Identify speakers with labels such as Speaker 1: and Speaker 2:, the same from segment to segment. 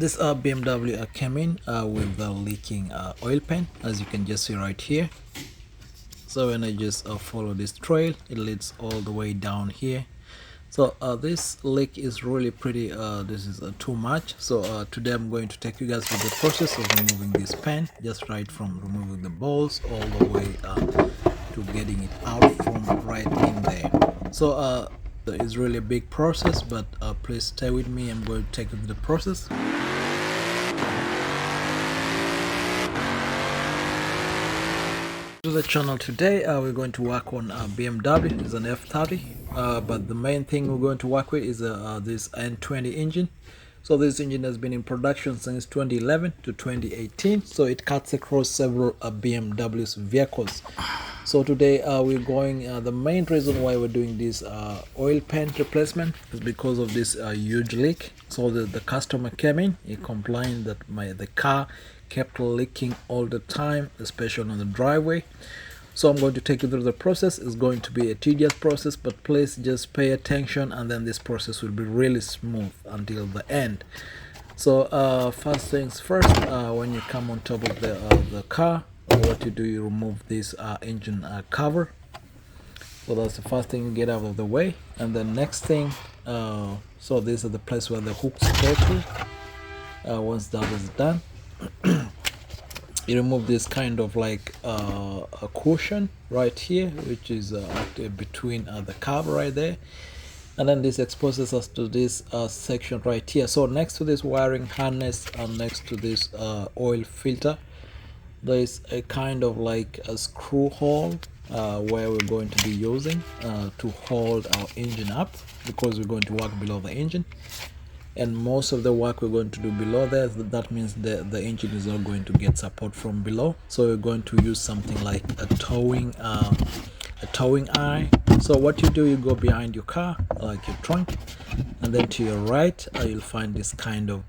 Speaker 1: This BMW came in with the leaking oil pan, as you can just see right here. So when I just follow this trail, it leads all the way down here. So this leak is really pretty, this is too much. So today I'm going to take you guys through the process of removing this pan, just right from removing the balls all the way to getting it out from right in there. So it's really a big process, but please stay with me. I'm going to take you through the process. To the channel today, we're going to work on BMW. It's an F30, but the main thing we're going to work with is this N20 engine. So this engine has been in production since 2011 to 2018, so it cuts across several BMW's vehicles. So today we're going, the main reason why we're doing this oil pan replacement is because of this huge leak. So the customer came in, he complained that the car kept leaking all the time, especially on the driveway. So I'm going to take you through the process. It's going to be a tedious process, but please just pay attention, and then this process will be really smooth until the end. So first things first, when you come on top of the car, what you do, you remove this engine cover. So that's the first thing you get out of the way. And the next thing, so this is the place where the hooks go to. Once that is done, you remove this kind of like a cushion right here, which is between the cover right there, and then this exposes us to this section right here. So next to this wiring harness and next to this oil filter, there is a kind of like a screw hole where we're going to be using to hold our engine up, because we're going to work below the engine. And most of the work we're going to do below there, that means the engine is not going to get support from below. So we're going to use something like a towing eye. So what you do, you go behind your car, like your trunk, and then to your right you'll find this kind of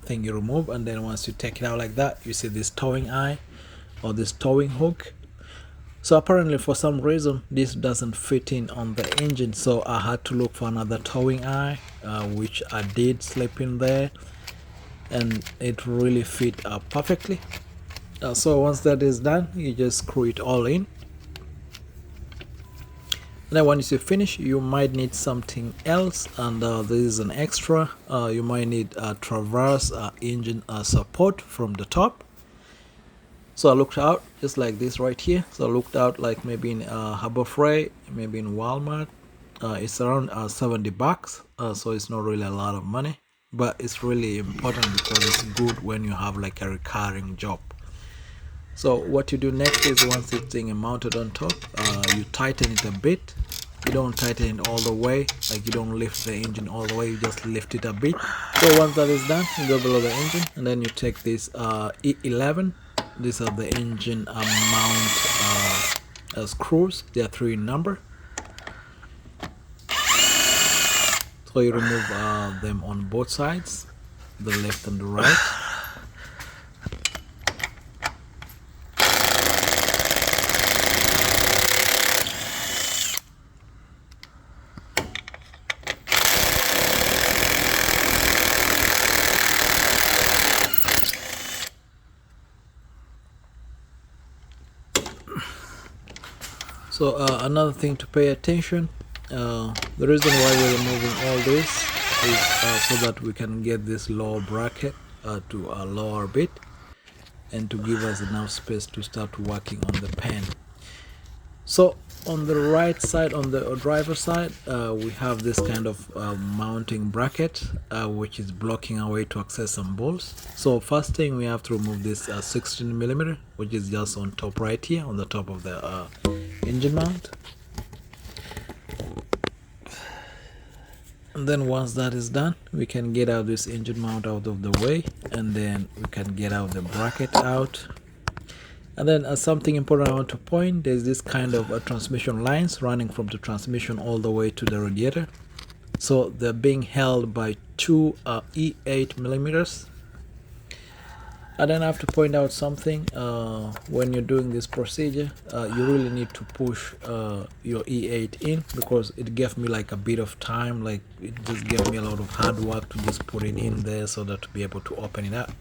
Speaker 1: thing you remove. And then once you take it out like that, you see this towing eye or this towing hook. So apparently for some reason this doesn't fit in on the engine, so I had to look for another towing eye, which I did slip in there, and it really fit perfectly. So once that is done, you just screw it all in. And then once you finish, you might need something else, and this is an extra. You might need a traverse engine support from the top. So I looked out just like this right here. So I looked out like maybe in Harbor Freight, maybe in Walmart. It's around $70, so it's not really a lot of money, but it's really important because it's good when you have like a recurring job. So what you do next is, once this thing is mounted on top, you tighten it a bit. You don't tighten it all the way, like you don't lift the engine all the way, you just lift it a bit. So once that is done, you go below the engine, and then you take this E11. These are the engine mount screws. They are 3 in number. So you remove them on both sides, the left and the right. So another thing to pay attention, the reason why we're removing all this is so that we can get this lower bracket to a lower bit, and to give us enough space to start working on the pan. So on the right side, on the driver side, we have this kind of mounting bracket which is blocking our way to access some bolts. So first thing, we have to remove this 16mm, which is just on top right here, on the top of the engine mount. And then once that is done, we can get out this engine mount out of the way, and then we can get out the bracket out. And then something important I want to point, there's this kind of transmission lines running from the transmission all the way to the radiator. So they're being held by two E8 millimeters. And then I have to point out something. When you're doing this procedure, you really need to push your E8 in, because it gave me like a bit of time. Like, it just gave me a lot of hard work to just put it in there so that to be able to open it up.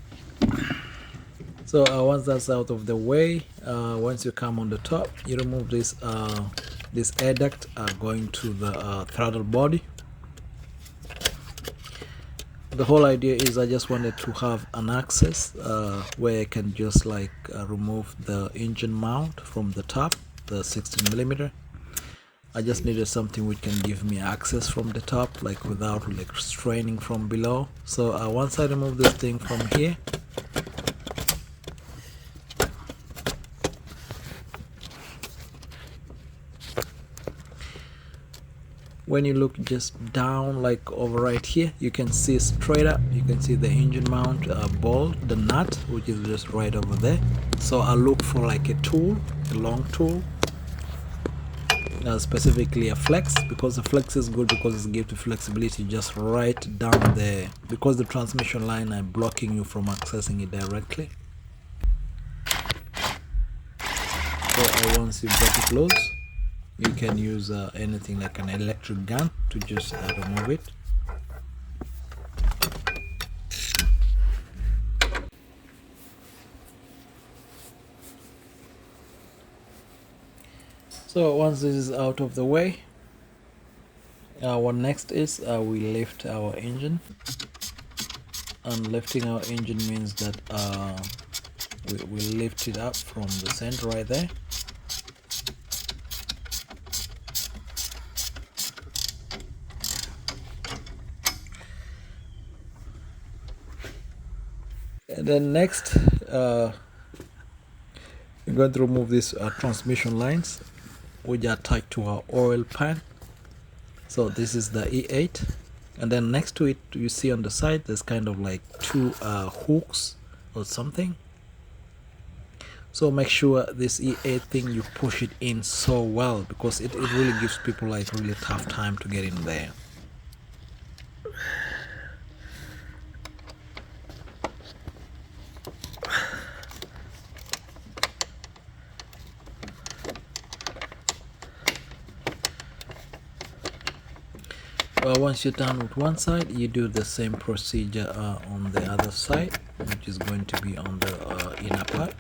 Speaker 1: So once that's out of the way, once you come on the top, you remove this air duct going to the throttle body. The whole idea is I just wanted to have an access where I can just like remove the engine mount from the top, the 16mm. I just needed something which can give me access from the top, like without like straining from below. So once I remove this thing from here, when you look just down, like over right here, you can see straight up, you can see the engine mount bolt, the nut, which is just right over there. So I look for like a tool, a long tool, specifically a flex, because the flex is good because it gives you flexibility just right down there, because the transmission line are blocking you from accessing it directly. So once you break it loose, you can use anything like an electric gun to just remove it. So once this is out of the way, what next is we lift our engine. And lifting our engine means that we lift it up from the center right there. And then next, we're going to remove these transmission lines which are tied to our oil pan. So this is the E8, and then next to it, you see on the side there's kind of like two hooks or something. So make sure this E8 thing, you push it in so well, because it really gives people like really tough time to get in there. Once you're done with one side, you do the same procedure on the other side, which is going to be on the inner part.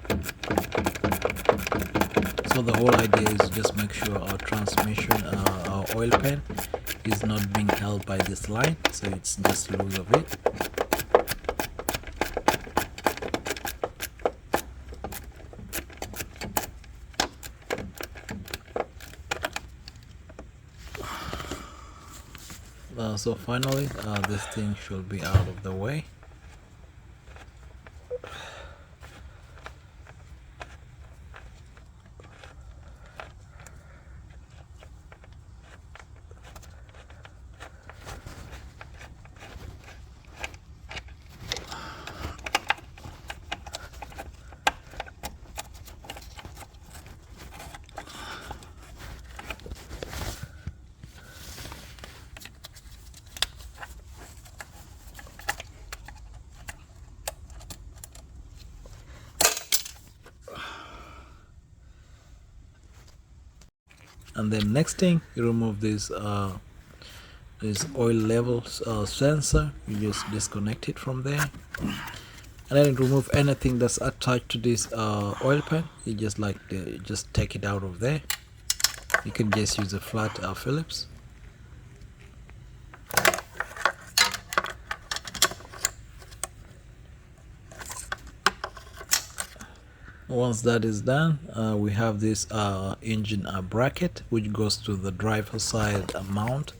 Speaker 1: So the whole idea is just make sure our transmission, our oil pan is not being held by this line, so it's just loose of it. So finally, this thing should be out of the way. And then next thing, you remove this oil level sensor. You just disconnect it from there, and then remove anything that's attached to this oil pan. You just just take it out of there. You can just use a flat Phillips. Once that is done, we have this engine bracket which goes to the driver side mount.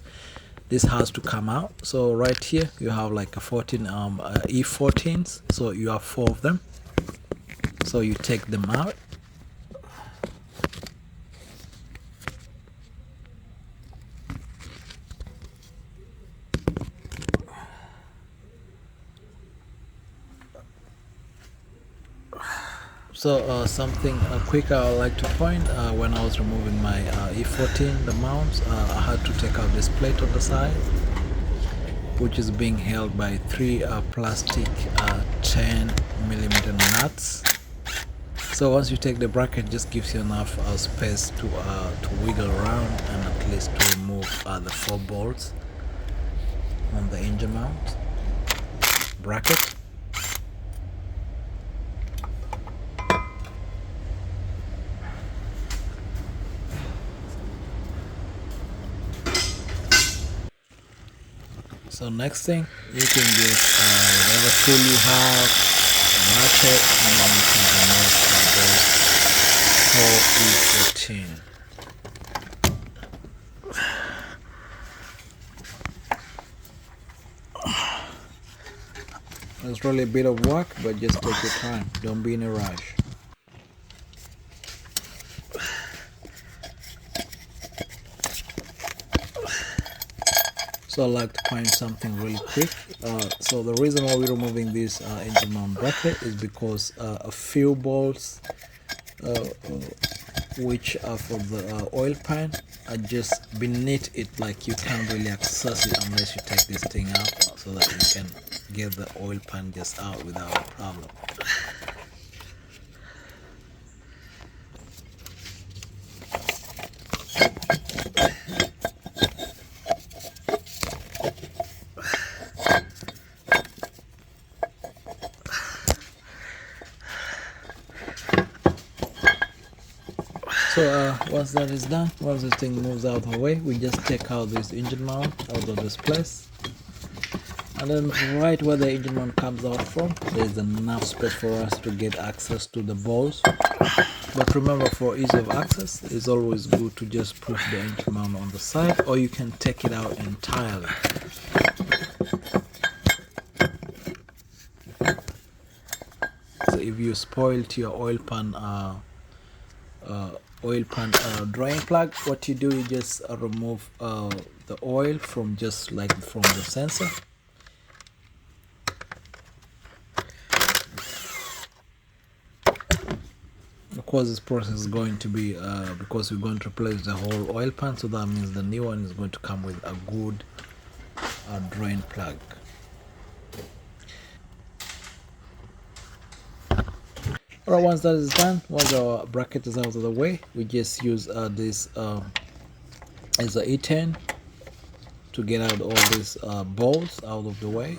Speaker 1: This has to come out. So right here you have like a 14 E14s, so you have 4 of them. So you take them out. So something quick I would like to point, when I was removing my E14, the mounts, I had to take out this plate on the side, which is being held by 3 plastic 10 millimeter nuts. So once you take the bracket, just gives you enough space to wiggle around and at least to remove the 4 bolts on the engine mount bracket. So next thing, you can just whatever tool you have, ratchet, and then you can remove those 4E14. It's really a bit of work, but just take your time. Don't be in a rush. So I like to find something really quick. So the reason why we're removing this engine mount bracket is because a few bolts which are for the oil pan are just beneath it, like you can't really access it unless you take this thing out so that you can get the oil pan just out without a problem. So once that is done, once this thing moves out of the way, we just take out this engine mount out of this place, and then right where the engine mount comes out from, there's enough space for us to get access to the bolts. But remember, for ease of access, it's always good to just push the engine mount on the side, or you can take it out entirely. So if you spoiled your oil pan drying plug, what you do, you just remove the oil from just like from the sensor. Of course, this process is going to be because we're going to replace the whole oil pan, so that means the new one is going to come with a good drain plug. Alright, once that is done, once our bracket is out of the way, we just use this as a E10 to get out all these bolts out of the way.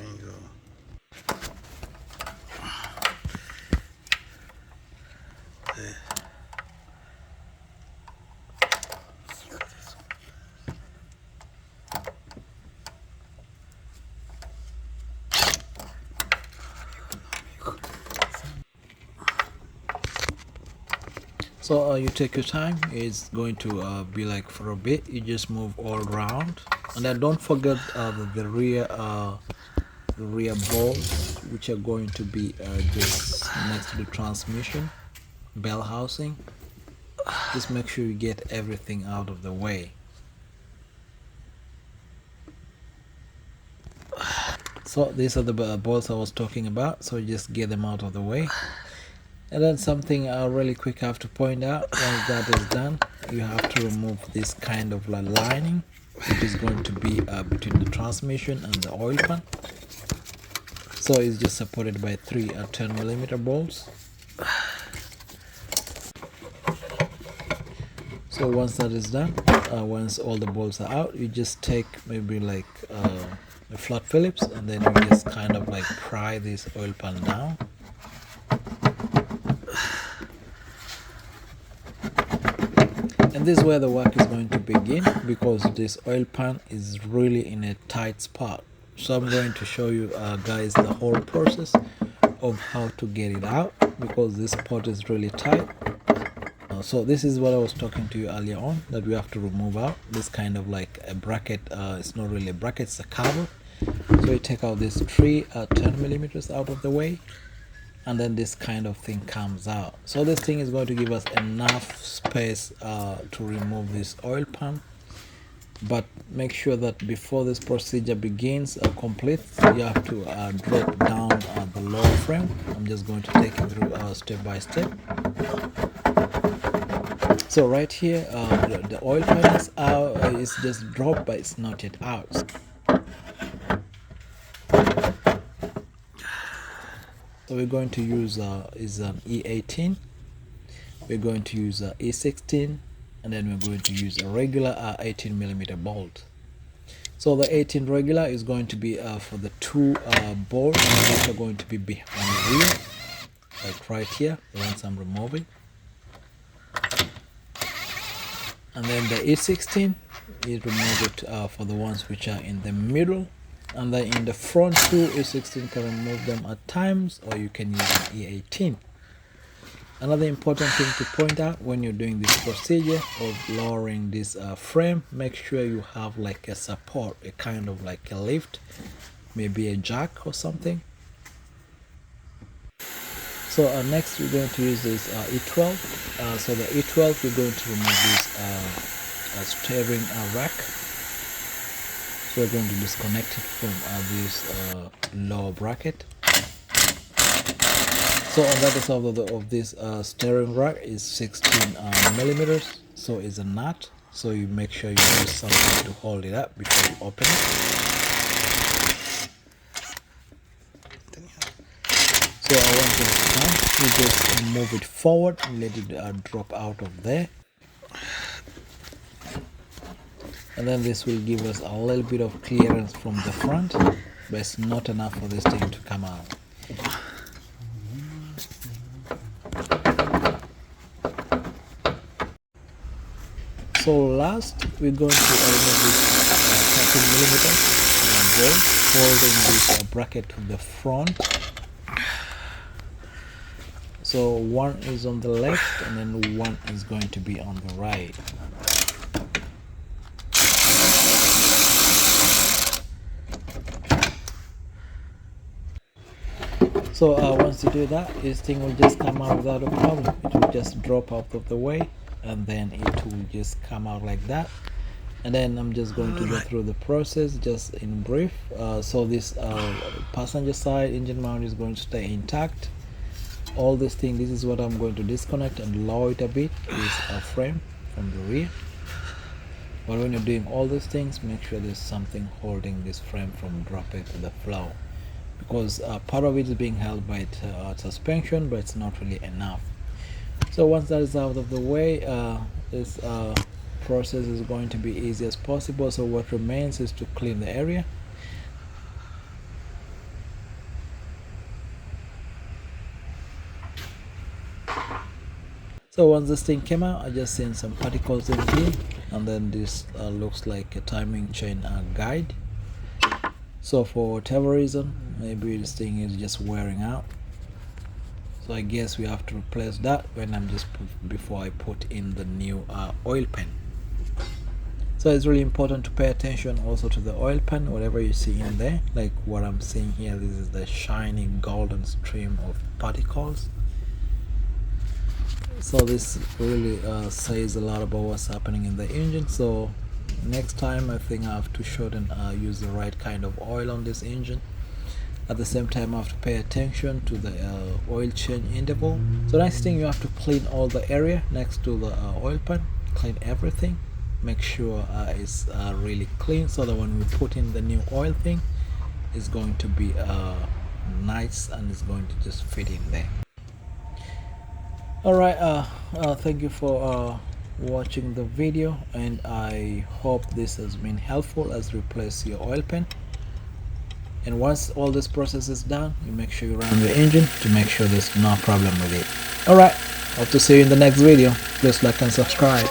Speaker 1: So you take your time. It's going to be like for a bit. You just move all around, and then don't forget the rear bolts, which are going to be just next to the transmission bell housing. Just make sure you get everything out of the way. So these are the bolts I was talking about, so just get them out of the way. And then something really quick I have to point out, once that is done, you have to remove this kind of lining, which is going to be between the transmission and the oil pan. So it's just supported by 3 10mm bolts. So once that is done, once all the bolts are out, you just take maybe like a flat Phillips, and then you just kind of like pry this oil pan down. And this is where the work is going to begin, because this oil pan is really in a tight spot. So I'm going to show you guys the whole process of how to get it out, because this spot is really tight. So this is what I was talking to you earlier on, that we have to remove out this kind of like a bracket. It's not really a bracket, it's a cover. So you take out this 3 10mm out of the way, and then this kind of thing comes out. So this thing is going to give us enough space to remove this oil pan. But make sure that before this procedure begins complete, you have to drop down the lower frame. I'm just going to take you through step by step. So right here, the oil pan is out. It's just dropped, but it's not yet out. So So we're going to use is an E18, we're going to use a E16, and then we're going to use a regular 18 millimeter bolt. So the 18 regular is going to be for the two bolts that are going to be behind the wheel, like right here, the ones I'm removing. And then the E16 is removed for the ones which are in the middle, and then in the front two E16 can remove them at times, or you can use an E18. Another important thing to point out when you're doing this procedure of lowering this frame, make sure you have like a support, a kind of like a lift, maybe a jack or something. So next we're going to use this E12. So the E12, we're going to remove this steering rack. So we're going to disconnect it from this lower bracket. So on the other side of this steering rack is 16 millimeters. So it's a nut. So you make sure you use something to hold it up before you open it. So once it's done, you just move it forward and let it drop out of there. And then this will give us a little bit of clearance from the front, but it's not enough for this thing to come out. So last, we're going to remove this 13 millimeter bolt holding this bracket to the front. So one is on the left and then one is going to be on the right. So once you do that, this thing will just come out without a problem. It will just drop out of the way, and then it will just come out like that. And then I'm just going to go through the process just in brief. So this passenger side engine mount is going to stay intact. All this thing, this is what I'm going to disconnect and lower it a bit, is a frame from the rear. But when you're doing all these things, make sure there's something holding this frame from dropping to the floor, because part of it is being held by suspension, but it's not really enough. So once that is out of the way, this process is going to be easy as possible. So what remains is to clean the area. So once this thing came out, I just seen some particles in here, and then this looks like a timing chain guide. So for whatever reason, maybe this thing is just wearing out. So I guess we have to replace that when I'm just before I put in the new oil pan. So it's really important to pay attention also to the oil pan, whatever you see in there, like what I'm seeing here. This is the shiny golden stream of particles. So this really says a lot about what's happening in the engine. So next time I think I have to shorten use the right kind of oil on this engine. At the same time I have to pay attention to the oil change interval. So next thing, you have to clean all the area next to the oil pan, clean everything, make sure it's really clean, so that when we put in the new oil thing, it's going to be nice and it's going to just fit in there. Alright, thank you for watching the video, and I hope this has been helpful as you replace your oil pan. And once all this process is done, you make sure you run the engine to make sure there's no problem with it. Alright, hope to see you in the next video. Please like and subscribe.